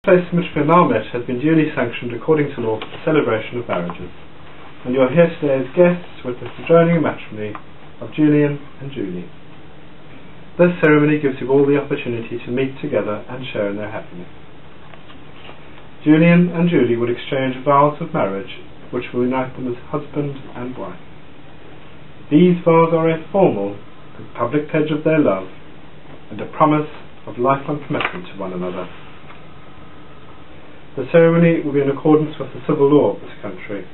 place in which we are now met has been duly sanctioned according to law for the celebration of marriages, and you are here today as guests to witness the joining in matrimony of Julian and Julie. This ceremony gives you all the opportunity to meet together and share in their happiness. Julian and Julie would exchange vows of marriage which will unite them as husband and wife. These vows are a formal and public pledge of their love and a promise of lifelong commitment to one another. The ceremony will be in accordance with the civil law of this country.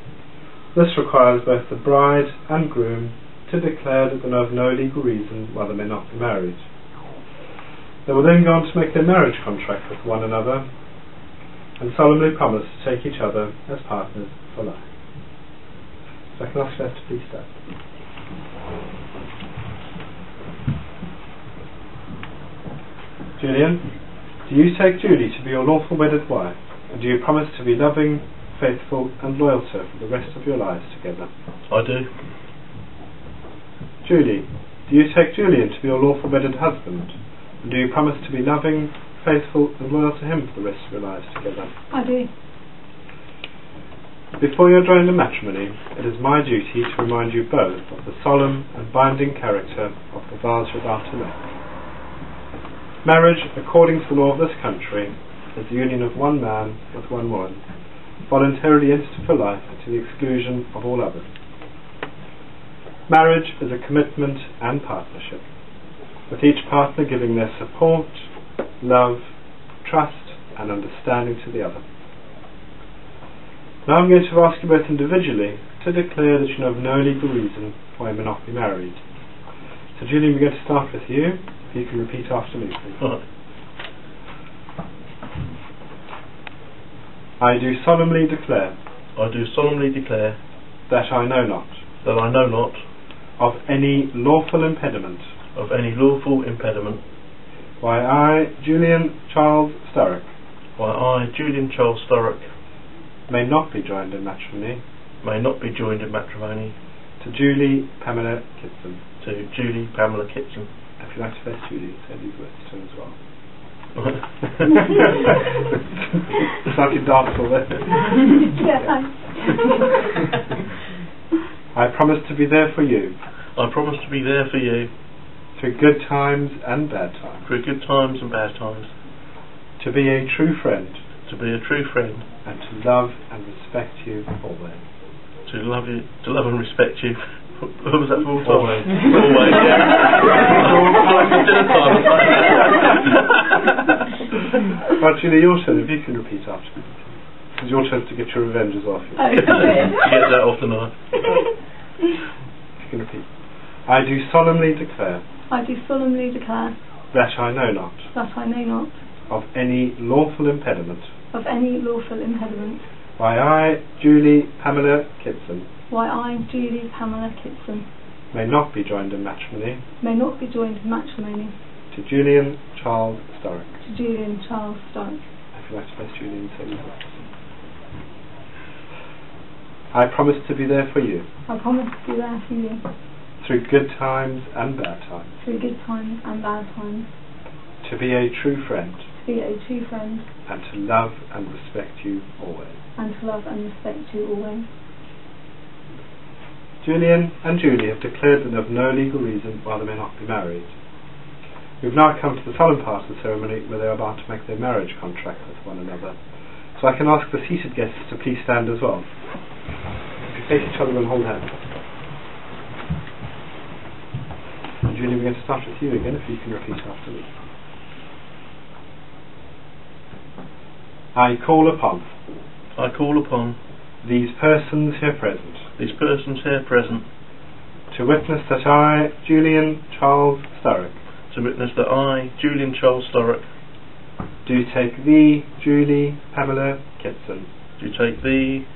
This requires both the bride and groom to declare that they know of no legal reason why they may not be married. They will then go on to make their marriage contract with one another and solemnly promise to take each other as partners for life. So I can ask you to please stand. Julian, do you take Julie to be your lawful wedded wife, and do you promise to be loving, faithful and loyal to her for the rest of your lives together? I do. Julie, do you take Julian to be your lawful wedded husband, and do you promise to be loving, faithful and loyal to him for the rest of your lives together? I do. Before you are joined in matrimony, it is my duty to remind you both of the solemn and binding character of the vows you are about to make. Marriage, according to the law of this country, is the union of one man with one woman, voluntarily entered for life to the exclusion of all others. Marriage is a commitment and partnership, with each partner giving their support, love, trust and understanding to the other. Now I'm going to ask you both individually to declare that you know of no legal reason why you may not be married. So Julian, we're going to start with you. If you can repeat after me, please. I do solemnly declare. I do solemnly declare. That I know not. That I know not. Of any lawful impediment. Of any lawful impediment. Why I, Julian Charles Sturrock. Why I, Julian Charles Sturrock. May not be joined in matrimony. May not be joined in matrimony. To Julie Pamela Kitson. To Julie Pamela Kitson. If you'd like to face Julie, say these words to him as well. It's like a dance hall there. Yeah, I promise to be there for you. I promise to be there for you. Through good times and bad times. Through good times and bad times. To be a true friend. To be a true friend. And to love and respect you always. To love you, to love and respect you. What was that for? Always. Always, yeah. Right, Julie, your turn. If you can repeat after me. It's your turn to get your revenge as well. She gets that off the knife. If you can repeat. I do solemnly declare. I do solemnly declare. That I know not. That I know not. Of any lawful impediment. Of any lawful impediment. Why I, Julie Pamela Kitson. Why I, Julie Pamela Kitson. May not be joined in matrimony. May not be joined in matrimony. To Julian Charles Sturrock. To Julian Charles Sturrock. If you'd like to face Julian, say these words. I promise to be there for you. I promise to be there for you. Through good times and bad times. Through good times and bad times. To be a true friend. To be a true friend. And to love and respect you always. And to love and respect you always. Julian and Julie have declared that they have no legal reason why they may not be married. We've now come to the solemn part of the ceremony where they are about to make their marriage contract with one another. So I can ask the seated guests to please stand as well. If you face each other and hold hands. And Julie, we're going to start with you again, if you can repeat after me. I call upon. I call upon. These persons here present. These persons here present. To witness that I, Julian Charles Sturrock. To witness that I, Julian Charles Sturrock. Do take thee, Julie Pamela Kitson. Do take thee,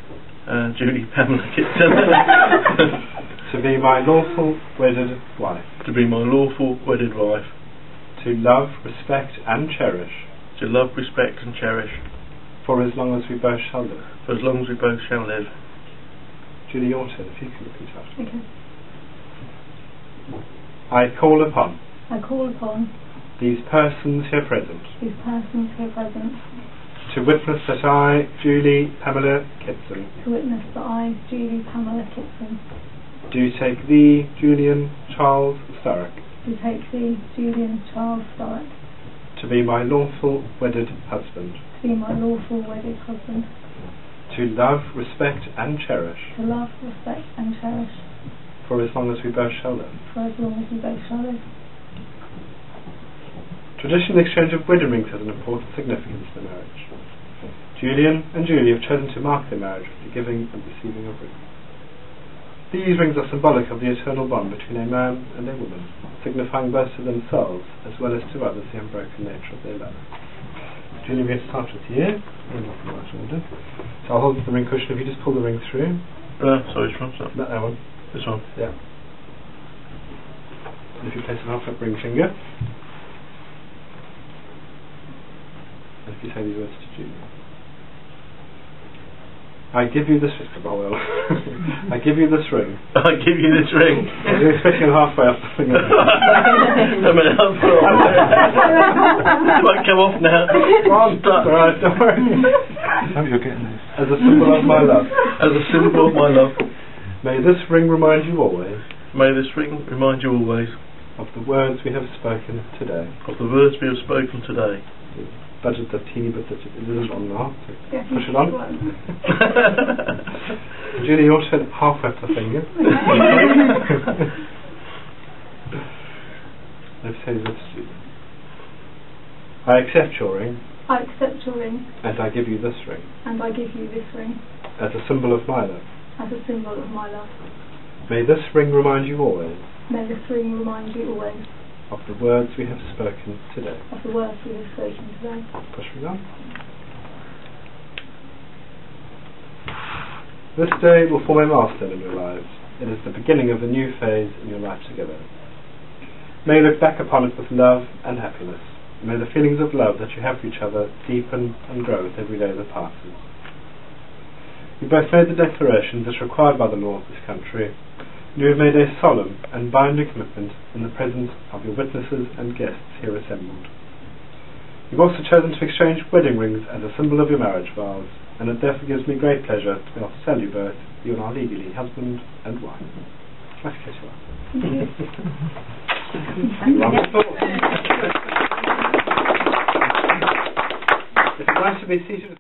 Julie Pamela Kitson. To be my lawful wedded wife. To be my lawful wedded wife. To love, respect and cherish. To love, respect and cherish. For as long as we both shall live. For as long as we both shall live. Julie, your turn, if you can repeat after me. Okay. I call upon. I call upon. These persons here present. These persons here present. To witness that I, Julie Pamela Kitson, To witness that I, Julie Pamela Kitson, do take thee, Julian Charles Starrick, do take thee, Julian Charles Starrick, to be my lawful wedded husband, to be my lawful wedded husband, to love, respect and cherish, to love, respect and cherish, for as long as we both shall live. for as long as we both shall live. Traditional exchange of wedding rings has an important significance to marriage. Julian and Julie have chosen to mark their marriage with the giving and receiving of rings. These rings are symbolic of the eternal bond between a man and a woman, signifying both to themselves as well as to others the unbroken nature of their love. Julie, we're going to start with you. So I'll hold the ring cushion. If you just pull the ring through. Sorry, which one's that? That one. This one? Yeah. And if you place an half-up ring finger. And if you say these words to Julie. I give you this ring. I give you this ring. I give you this ring. I was expecting halfway up the finger. I mean, it might come off now. Alright, don't worry. How you're getting this? As a symbol of my love. As a symbol of my love. May this ring remind you always May this ring remind you always of the words we have spoken today. of the words we have spoken today. Budget the teeny bit that it isn't on now. So Yeah, push it on. Julie, you also halfway up the finger. Let's say this. I accept your ring, I accept your ring, and I give you this ring, and I give you this ring, as a symbol of my love. as a symbol of my love. May this ring remind you always May this ring remind you always of the words we have spoken today. of the words we have spoken today. Push me on. This day will form a milestone in your lives. It is the beginning of a new phase in your life together. May you look back upon it with love and happiness. May the feelings of love that you have for each other deepen and grow with every day that passes. You both made the declarations as required by the law of this country. You have made a solemn and binding commitment in the presence of your witnesses and guests here assembled. You've also chosen to exchange wedding rings as a symbol of your marriage vows, and it therefore gives me great pleasure to be able to tell you both you are now legally husband and wife. Let's kiss you up. Wonderful. It's nice to be seated.